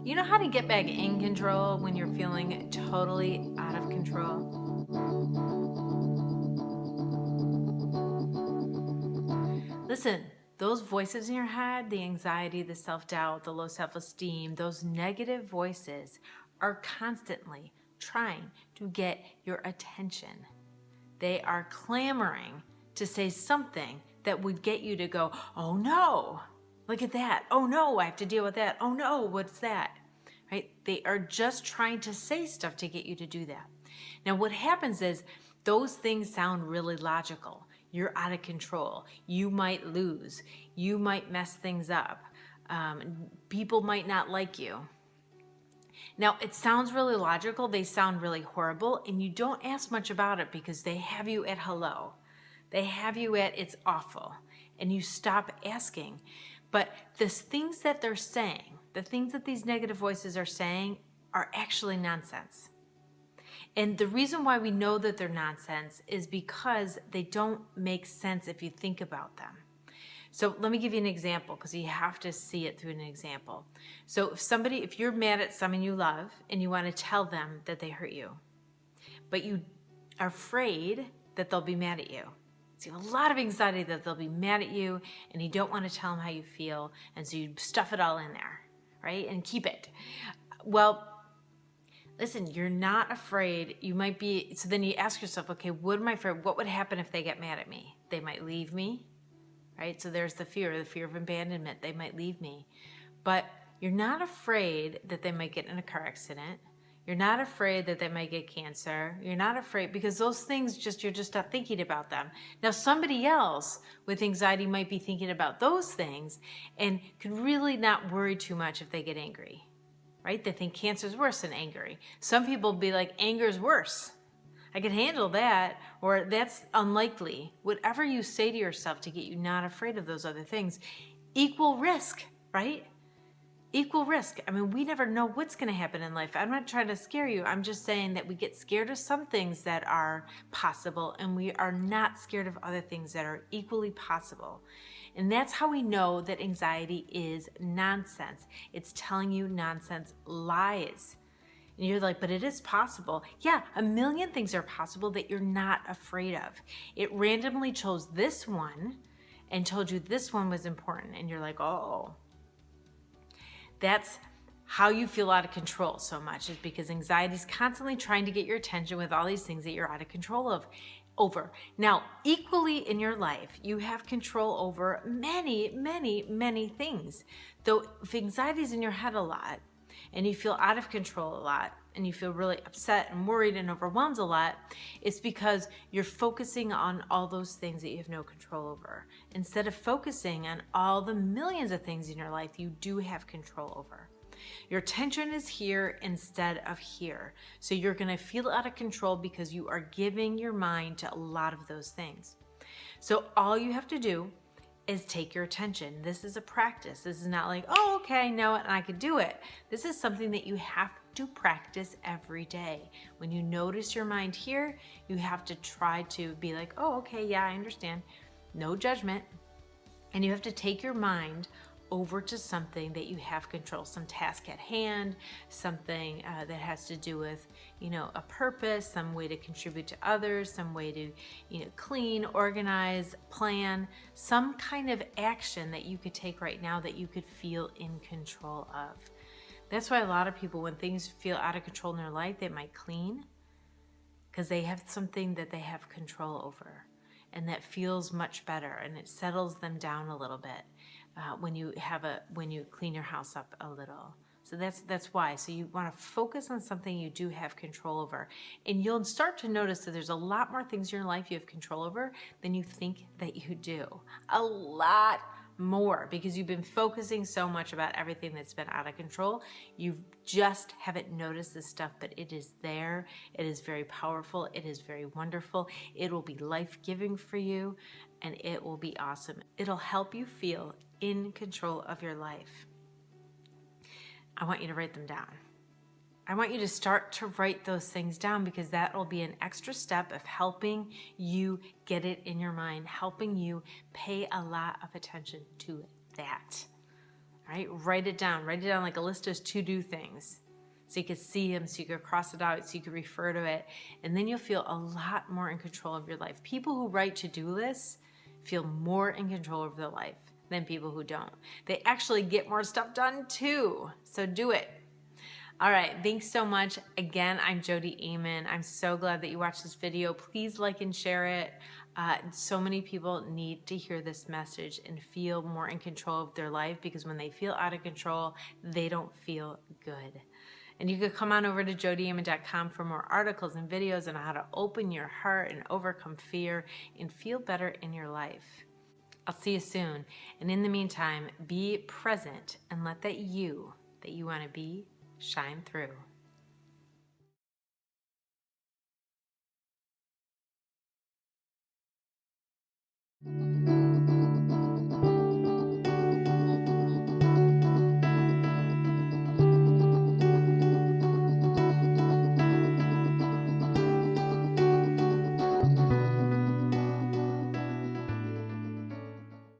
You know how to get back in control when you're feeling totally out of control? Listen, those voices in your head, the anxiety, the self-doubt, the low self-esteem, those negative voices are constantly trying to get your attention. They are clamoring to say something that would get you to go, oh no, look at that. Oh no, I have to deal with that. Oh no, what's that? Right? They are just trying to say stuff to get you to do that. Now, what happens is those things sound really logical. You're out of control. You might lose. You might mess things up. People might not like you. Now, it sounds really logical. They sound really horrible, and you don't ask much about it because they have you at hello. They have you at it's awful, and you stop asking. But the things that they're saying, the things that these negative voices are saying, are actually nonsense. And the reason why we know that they're nonsense is because they don't make sense if you think about them. So let me give you an example because you have to see it through an example. So if you're mad at someone you love and you want to tell them that they hurt you, but you are afraid that they'll be mad at you. So you have a lot of anxiety that they'll be mad at you and you don't want to tell them how you feel. And so you stuff it all in there, right? And keep it. Well, listen, you're not afraid. You might be, so then you ask yourself, okay, what am I afraid? What would happen if they get mad at me? They might leave me. Right? So there's the fear of abandonment. They might leave me. But you're not afraid that they might get in a car accident. You're not afraid that they might get cancer. You're not afraid because those things you're just not thinking about them. Now, somebody else with anxiety might be thinking about those things and could really not worry too much if they get angry, right? They think cancer is worse than angry. Some people be like, anger is worse. I can handle that, or that's unlikely. Whatever you say to yourself to get you not afraid of those other things, equal risk, right? Equal risk. I mean, we never know what's going to happen in life. I'm not trying to scare you. I'm just saying that we get scared of some things that are possible, and we are not scared of other things that are equally possible. And that's how we know that anxiety is nonsense. It's telling you nonsense lies. And you're like, but it is possible. Yeah, a million things are possible that you're not afraid of. It randomly chose this one and told you this one was important. And you're like, oh, that's how you feel out of control so much, is because anxiety is constantly trying to get your attention with all these things that you're out of control of. Over. Now, equally in your life, you have control over many, many, many things. Though if anxiety is in your head a lot, and you feel out of control a lot, and you feel really upset and worried and overwhelmed a lot, it's because you're focusing on all those things that you have no control over, instead of focusing on all the millions of things in your life you do have control over. Your attention is here instead of here. So you're going to feel out of control because you are giving your mind to a lot of those things. So all you have to do is take your attention. This is a practice. This is not like, oh, okay, I know it and I could do it. This is something that you have to practice every day. When you notice your mind here, you have to try to be like, oh, okay, yeah, I understand. No judgment. And you have to take your mind over to something that you have control, some task at hand, something that has to do with, a purpose, some way to contribute to others, some way to, clean, organize, plan, some kind of action that you could take right now that you could feel in control of. That's why a lot of people, when things feel out of control in their life, they might clean because they have something that they have control over. And that feels much better, and it settles them down a little bit when you clean your house up a little. So that's why. So you want to focus on something you do have control over, and you'll start to notice that there's a lot more things in your life you have control over than you think that you do. A lot more, because you've been focusing so much about everything that's been out of control. You just haven't noticed this stuff, but it is there. It is very powerful. It is very wonderful. It will be life-giving for you, and it will be awesome. It'll help you feel in control of your life. I want you to write them down. I want you to start to write those things down, because that will be an extra step of helping you get it in your mind, helping you pay a lot of attention to that. right? Write it down like a list of to-do things. So you could see them, so you could cross it out, so you could refer to it. And then you'll feel a lot more in control of your life. People who write to-do lists feel more in control of their life than people who don't. They actually get more stuff done too. So do it. All right, thanks so much. Again, I'm Jodi Amen. I'm so glad that you watched this video. Please like and share it. So many people need to hear this message and feel more in control of their life, because when they feel out of control, they don't feel good. And you could come on over to jodiamen.com for more articles and videos on how to open your heart and overcome fear and feel better in your life. I'll see you soon. And in the meantime, be present and let that you want to be shine through.